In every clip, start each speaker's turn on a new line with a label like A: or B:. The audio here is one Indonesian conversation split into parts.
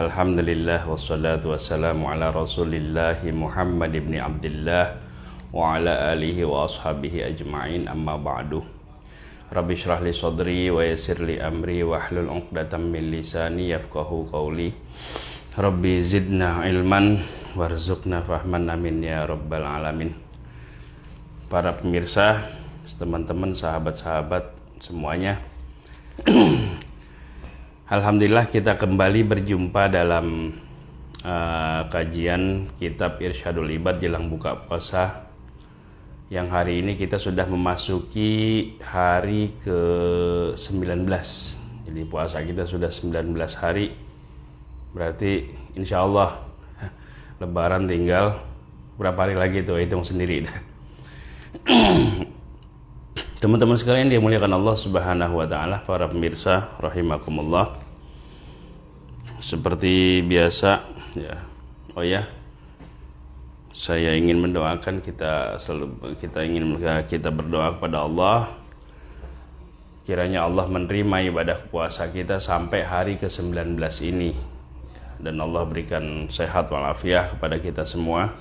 A: Alhamdulillah wassalatu wassalamu ala rasulillahi Muhammad ibn Abdullah wa ala alihi wa ashabihi ajma'in, amma ba'du. Rabbi syrah li sadri wa yassir li amri wa hlul 'uqdatam min lisani yafqahu qawli. Rabbi zidna ilman warzuqna fahman, amin ya rabbal alamin. Para pemirsa, teman-teman, sahabat-sahabat semuanya, alhamdulillah kita kembali berjumpa dalam kajian kitab Irsyadul Ibad jelang buka puasa, yang hari ini kita sudah memasuki hari ke-19. Jadi puasa kita sudah 19 hari, berarti insya Allah Lebaran tinggal berapa hari lagi tuh, hitung sendiri. Teman-teman sekalian dimuliakan Allah Subhanahu wa taala, para pemirsa rahimakumullah. Seperti biasa ya. Oh ya. Saya ingin mendoakan kita berdoa kepada Allah, kiranya Allah menerima ibadah puasa kita sampai hari ke-19 ini, dan Allah berikan sehat walafiat kepada kita semua.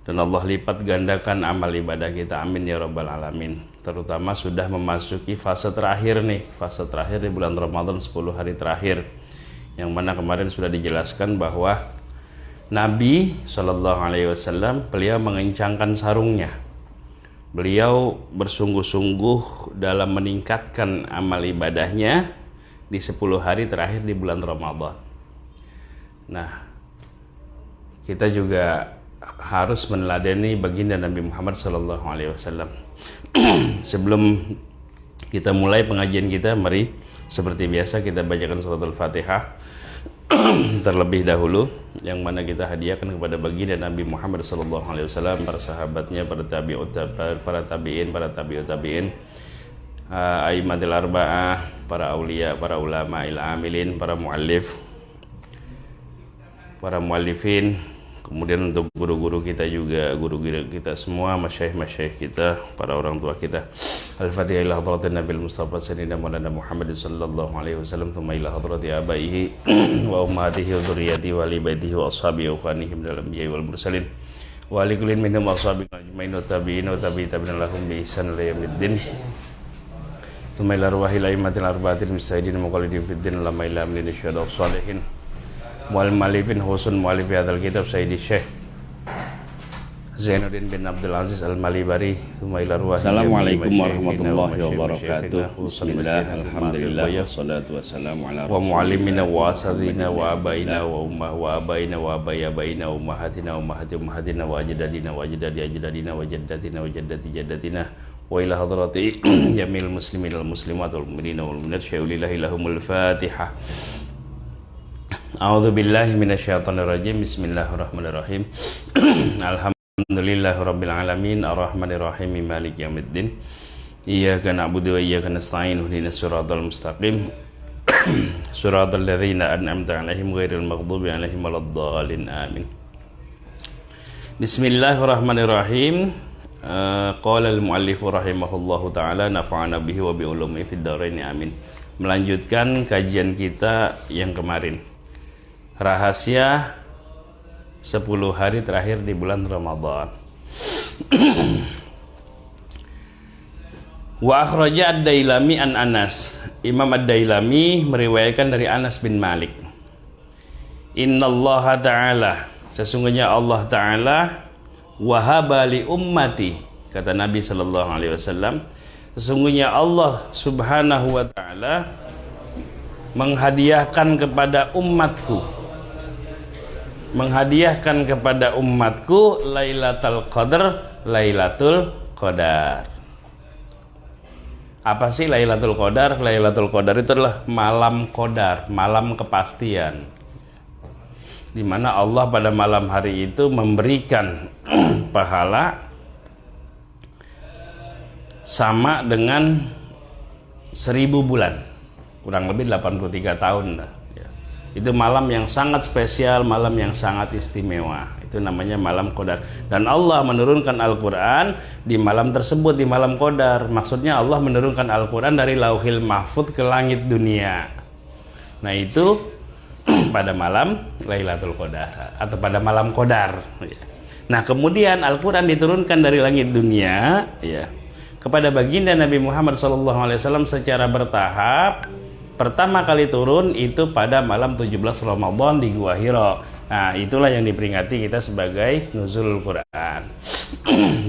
A: Dan Allah lipat gandakan amal ibadah kita, amin ya rabbal alamin. Terutama sudah memasuki fase terakhir nih, fase terakhir di bulan Ramadan, 10 hari terakhir, yang mana kemarin sudah dijelaskan bahwa Nabi SAW beliau mengencangkan sarungnya. Beliau bersungguh-sungguh dalam meningkatkan amal ibadahnya di 10 hari terakhir di bulan Ramadan. Nah, kita juga harus meneladani baginda Nabi Muhammad SAW. Sebelum kita mulai pengajian kita, mari seperti biasa kita bacakan surat Al-Fatihah terlebih dahulu, yang mana kita hadiahkan kepada baginda Nabi Muhammad SAW, para sahabatnya, para tabi'in, aimatil arba'ah, para aulia, para ulama amilin, para muallif, para muallifin. Kemudian untuk guru-guru kita juga, guru-guru kita semua, masyayikh kita, para orang tua kita. Al-Fatihah ila hadratin Nabil Mustafa Sayyidina Maulana Muhammad sallallahu alaihi wasallam, thumma ila hadrati abaihi wa ummatihi wa dzurriyyatihi wa ali baitihi wa ashabihi wa khanihi minal anbiya'i wal mursalin wa li kullin minhum ashabihi ajmain wa tabi'in wa tabi'in lahum bi ihsan ila yaumiddin. Thumma ila arwahil a'immatil arba'atil mujtahidin muqallidin fid din lamma ila min syuhada shalihin wal malifin husun mu'alifi hadal kitab Sayyidi Syekh Zainuddin bin Abdul Aziz Al-Malibari. Assalamualaikum warahmatullahi wabarakatuh. Bismillah, alhamdulillah, wassalatu wassalamu ala rasulillah wa mu'allimina wa asadina wa abaina wa ummah wa abaina wa abai abaina wa ummahatina wa ummahati ummahatina wa ajdadina wa ajdadi ajdadina wa jaddatina wa jaddati jaddatina wa ila hadrati jamil muslimin wal muslimat wal mu'minina wal mu'minat syai'ulillahi lahumul fatihah. A'udzu billahi minasyaitonir rajim. Bismillahirrahmanirrahim. Alhamdulillahirabbil alamin, arrahmanir rahim, maliki yaumiddin. Iyyaka na'budu wa iyyaka nasta'in, ihdinas siratal mustaqim. Siratal ladzina an'amta 'alaihim ghairil maghdubi 'alaihim waladdallin. Amin. Bismillahirrahmanirrahim. Qala al-muallif rahimahullahu taala, nafa'ana bihi wa bi ulumihi fid dharain, amin. Melanjutkan kajian kita yang kemarin, rahasia 10 hari terakhir di bulan Ramadan. Wa akhraja ad-Dailami an Anas. Imam ad-Dailami meriwayatkan dari Anas bin Malik. Innallaha ta'ala, sesungguhnya Allah ta'ala, wahaba li ummati, kata Nabi sallallahu alaihi wasallam, sesungguhnya Allah Subhanahu wa ta'ala menghadiahkan kepada umatku, Lailatul Qadar. Apa sih Lailatul Qadar? Lailatul Qadar itu adalah malam qadar, malam kepastian, di mana Allah pada malam hari itu memberikan pahala sama dengan 1000 bulan, kurang lebih 83 tahun lah. Itu malam yang sangat spesial, malam yang sangat istimewa. Itu namanya malam Qadar. Dan Allah menurunkan Al-Quran di malam tersebut, di malam Qadar. Maksudnya Allah menurunkan Al-Quran dari Lauhil Mahfudz ke langit dunia. Nah itu pada malam Lailatul Qadar atau pada malam Qadar. Nah, kemudian Al-Qur'an diturunkan dari langit dunia ya kepada baginda Nabi Muhammad SAW secara bertahap. Pertama kali turun itu pada malam 17 Ramadan di Gua Hira. Nah, itulah yang diperingati kita sebagai nuzulul Quran.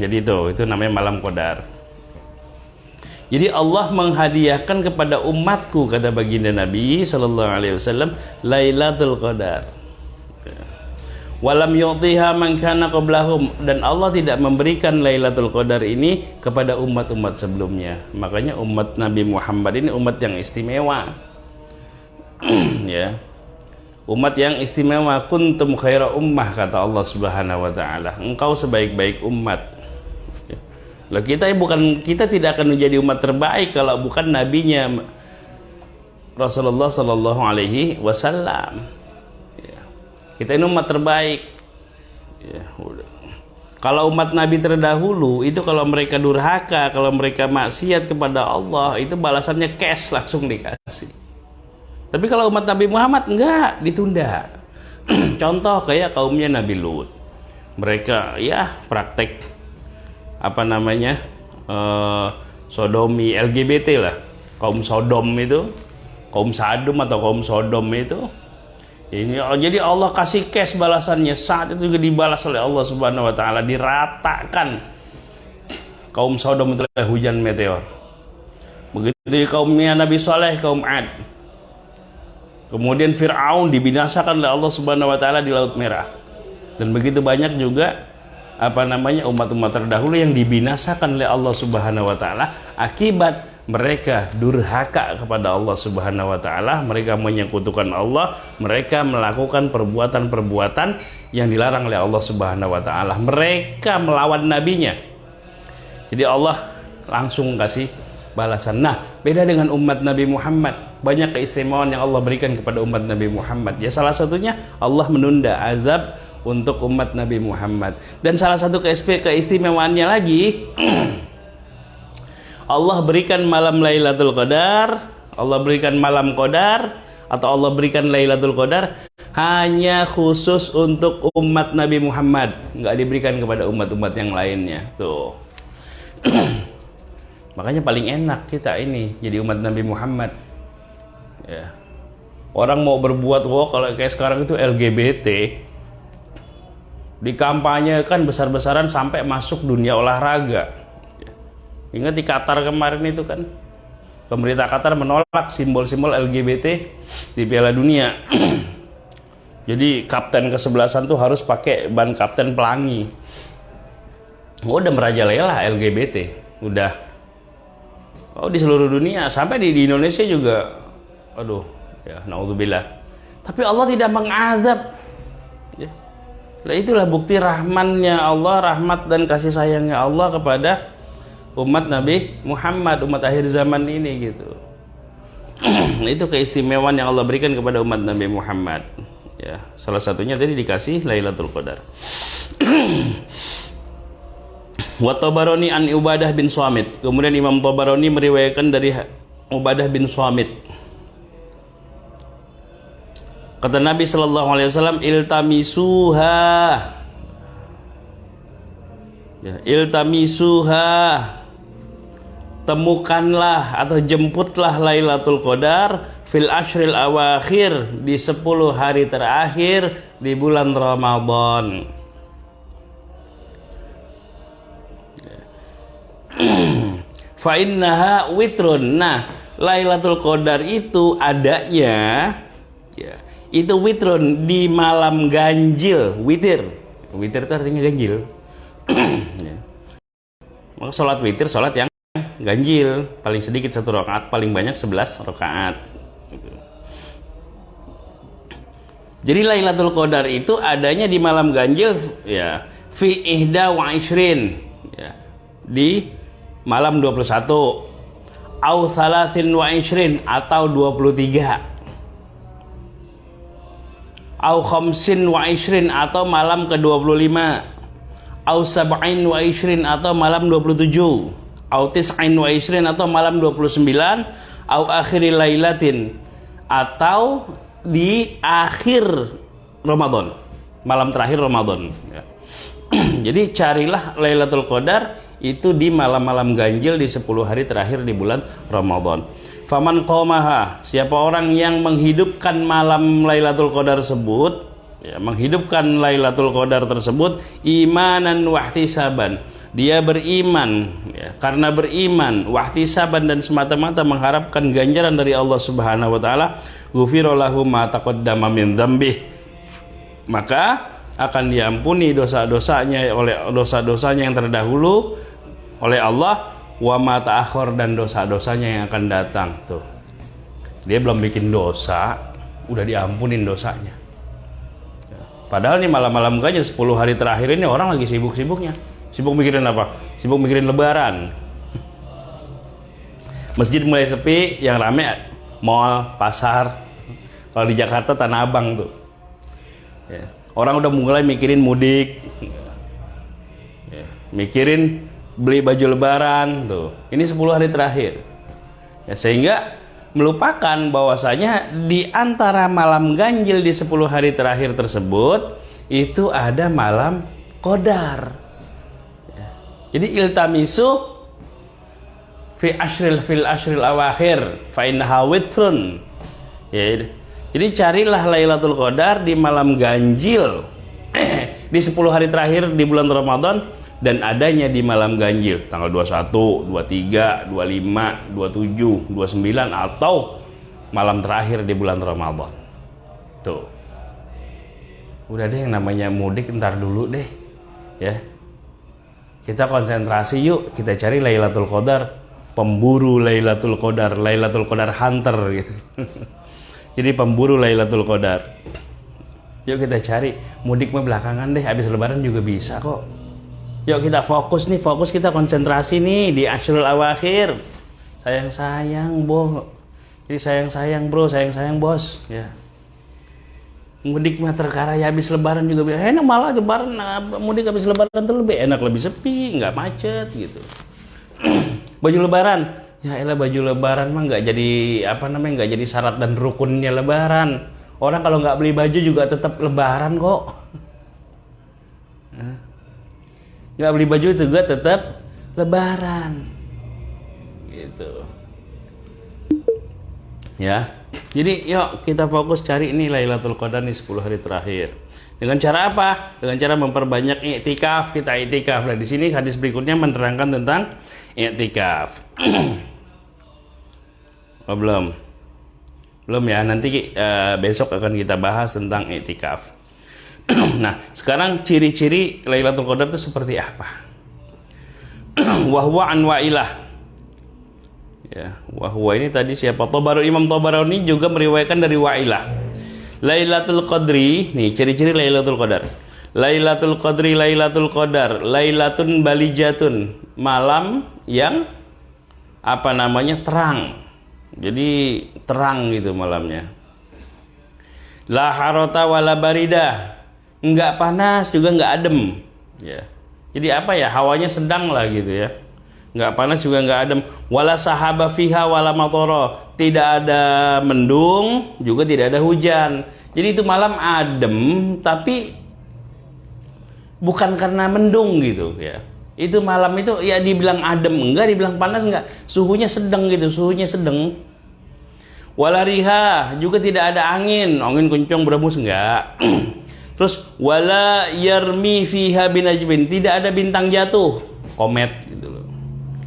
A: Jadi itu namanya malam Qadar. Jadi Allah menghadiahkan kepada umatku, kata baginda Nabi SAW, Lailatul Qadar. Walam yu'tiha man kana qablahum, dan Allah tidak memberikan Lailatul Qadar ini kepada umat-umat sebelumnya. Makanya umat Nabi Muhammad ini umat yang istimewa. Ya. Umat yang istimewa, kuntum khaira ummah, kata Allah Subhanahu wa taala. Engkau sebaik-baik umat. Loh, kita tidak akan menjadi umat terbaik kalau bukan nabinya Rasulullah sallallahu alaihi wasallam. Ya. Kita ini umat terbaik. Ya, udah. Kalau umat nabi terdahulu itu kalau mereka durhaka, kalau mereka maksiat kepada Allah, itu balasannya cash langsung dikasih. Tapi kalau umat Nabi Muhammad enggak, ditunda. Contoh kayak kaumnya Nabi Lut. Mereka ya praktek sodomi, LGBT lah, kaum Sodom itu, kaum Sadom atau kaum Sodom itu. Ini jadi Allah kasih cash balasannya, saat itu juga dibalas oleh Allah Subhanahu wa taala, diratakan. Kaum Sodom itu hujan meteor. Begitu kaumnya Nabi Saleh, kaum Ad. Kemudian Fir'aun dibinasakan oleh Allah Subhanahu wa taala di Laut Merah. Dan begitu banyak juga umat-umat terdahulu yang dibinasakan oleh Allah Subhanahu wa taala akibat mereka durhaka kepada Allah Subhanahu wa taala, mereka menyekutukan Allah, mereka melakukan perbuatan-perbuatan yang dilarang oleh Allah Subhanahu wa taala, mereka melawan nabinya. Jadi Allah langsung kasih balasan. Nah, beda dengan umat Nabi Muhammad, banyak keistimewaan yang Allah berikan kepada umat Nabi Muhammad. Ya, salah satunya Allah menunda azab untuk umat Nabi Muhammad. Dan salah satu keistimewaannya lagi, Allah berikan malam Lailatul Qadar, Allah berikan malam Qadar, atau Allah berikan Lailatul Qadar hanya khusus untuk umat Nabi Muhammad, nggak diberikan kepada umat-umat yang lainnya. Tuh. Makanya paling enak kita ini jadi umat Nabi Muhammad. Ya. Orang mau berbuat kalau kayak sekarang itu LGBT, dikampanyekan besar-besaran sampai masuk dunia olahraga. Ingat di Qatar kemarin itu kan, pemerintah Qatar menolak simbol-simbol LGBT di Piala Dunia. Jadi kapten kesebelasan tuh harus pakai ban kapten pelangi. Udah merajalela LGBT, udah. Di seluruh dunia, sampai di Indonesia juga. Aduh, ya naudzubillah. Tapi Allah tidak mengazab. Ya. Nah, itulah bukti rahmannya Allah, rahmat dan kasih sayangnya Allah kepada umat Nabi Muhammad, umat akhir zaman ini gitu. Itu keistimewaan yang Allah berikan kepada umat Nabi Muhammad. Ya, salah satunya tadi dikasih Lailatul Qadar. Wa Tabarani an Ubadah bin Samit. Kemudian Imam Tabarani meriwayatkan dari Ubadah bin Samit. Kata Nabi sallallahu alaihi wasallam, iltamisuha. Ya, iltamisuha. Temukanlah atau jemputlah Lailatul Qadar fil ashril awakhir, di 10 hari terakhir di bulan Ramadan. Fa innaha witrun. Nah, Lailatul Qadar itu adanya ya, itu witrun, di malam ganjil. Witir itu artinya ganjil. Ya. Maka sholat witir sholat yang ganjil, paling sedikit 1 rakaat, paling banyak 11 rakaat. Jadi Lailatul Qadar itu adanya di malam ganjil ya, fi ihda wa ishrin ya, di malam 21, au thalathin wa ishrin, atau 23, au khamsin wa ishrin, atau malam ke-25, au sab'in wa ishrin, atau malam 27, au tis'in wa ishrin, atau malam 29, au akhiri lailatin, atau di akhir Ramadan, malam terakhir Ramadan ya. Jadi carilah Lailatul Qadar itu di malam-malam ganjil di 10 hari terakhir di bulan Ramadan. Faman qamaha, siapa orang yang menghidupkan malam Lailatul Qadar tersebut, ya, menghidupkan Lailatul Qadar tersebut imanan wahtisaban, dia beriman ya, karena beriman wahtisaban dan semata-mata mengharapkan ganjaran dari Allah Subhanahu wa taala, ghufira lahu ma taqaddama min dzambih, maka akan diampuni dosa-dosanya oleh dosa-dosanya yang terdahulu oleh Allah, wa ma ta'akhir, dan dosa-dosanya yang akan datang. Tuh, dia belum bikin dosa udah diampunin dosanya. Padahal nih malam-malam ganjil 10 hari terakhir ini orang lagi sibuk-sibuknya. Sibuk mikirin apa? Sibuk mikirin lebaran. Masjid mulai sepi, yang rame mall, pasar. Kalau di Jakarta Tanah Abang tuh ya, orang udah mulai mikirin mudik ya, mikirin beli baju lebaran tuh. Ini 10 hari terakhir ya, sehingga melupakan bahwasanya di antara malam ganjil di 10 hari terakhir tersebut itu ada malam qadar ya. Jadi iltamisu fil ashril awakhir fa innaha witrun ya. Jadi carilah Lailatul Qadar di malam ganjil di 10 hari terakhir di bulan Ramadan, dan adanya di malam ganjil tanggal 21, 23, 25, 27, 29 atau malam terakhir di bulan Ramadan. Tuh. Udah deh, yang namanya mudik ntar dulu deh. Ya. Kita konsentrasi yuk, kita cari Lailatul Qadar, pemburu Lailatul Qadar, Lailatul Qadar hunter gitu. Jadi pemburu Lailatul Qadar. Yuk kita cari, mudik mah belakangan deh, habis lebaran juga bisa kok. Yuk kita fokus nih, kita konsentrasi nih di Ashrul Awakhir. Sayang-sayang, Bo. Jadi sayang-sayang, Bro, sayang-sayang, Bos, ya. Mudik mah terkara ya, habis lebaran juga bisa. Enak malah lebaran, mudik habis lebaran tuh lebih enak, lebih sepi, nggak macet gitu. Baju lebaran, ya elah baju lebaran mah nggak jadi nggak jadi syarat dan rukunnya lebaran. Orang kalau nggak beli baju juga tetap lebaran kok. Nggak beli baju itu juga tetap lebaran gitu ya. Jadi yuk kita fokus cari ini Lailatul Qadar nih 10 hari terakhir. Dengan cara apa? Dengan cara memperbanyak i'tikaf. Kita i'tikaf. Nah, di sini hadis berikutnya menerangkan tentang i'tikaf. Oh, belum ya, nanti besok akan kita bahas tentang i'tikaf. Nah, sekarang ciri-ciri Lailatul Qadar itu seperti apa? Wahwa an Wa'ilah. Ya, wahwa ini tadi siapa? Imam Tabarani juga meriwayatkan dari Wa'ilah. Lailatul Qadri, nih ciri-ciri Lailatul Qadar. Lailatul Qadri, Lailatul Qadar, Lailatun balijatun, malam yang terang. Jadi terang gitu malamnya. La harota wala baridah, enggak panas juga enggak adem ya. Jadi hawanya sedang lah gitu ya, enggak panas juga enggak adem. Wala sahaba fiha wala matara, tidak ada mendung juga tidak ada hujan. Jadi itu malam adem, tapi bukan karena mendung gitu ya. Itu malam itu ya dibilang adem enggak, dibilang panas enggak, suhunya sedang gitu, suhunya sedang. Wala riha, juga tidak ada angin kencang berembus enggak. Terus wala yarmi fiha binajmin, tidak ada bintang jatuh, komet gitu loh.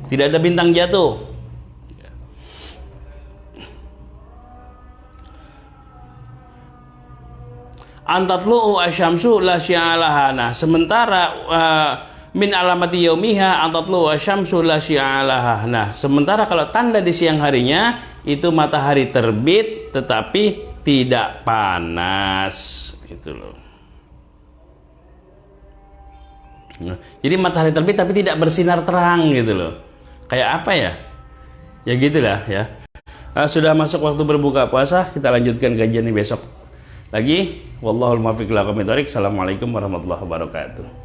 A: Tidak ada bintang jatuh. Antatlu asyamsu la syi'alaha. Nah, sementara min alamati yaumiha antatlu asyamsu la syi'alaha. Nah, sementara kalau tanda di siang harinya itu matahari terbit tetapi tidak panas, itu loh. Nah, jadi matahari terbit tapi tidak bersinar terang gitu loh. Kayak apa ya? Ya gitulah ya. Sudah masuk waktu berbuka puasa, kita lanjutkan kajian ini besok lagi. Wallahul muwaffiq ila aqwamit thoriq. Assalamualaikum warahmatullahi wabarakatuh.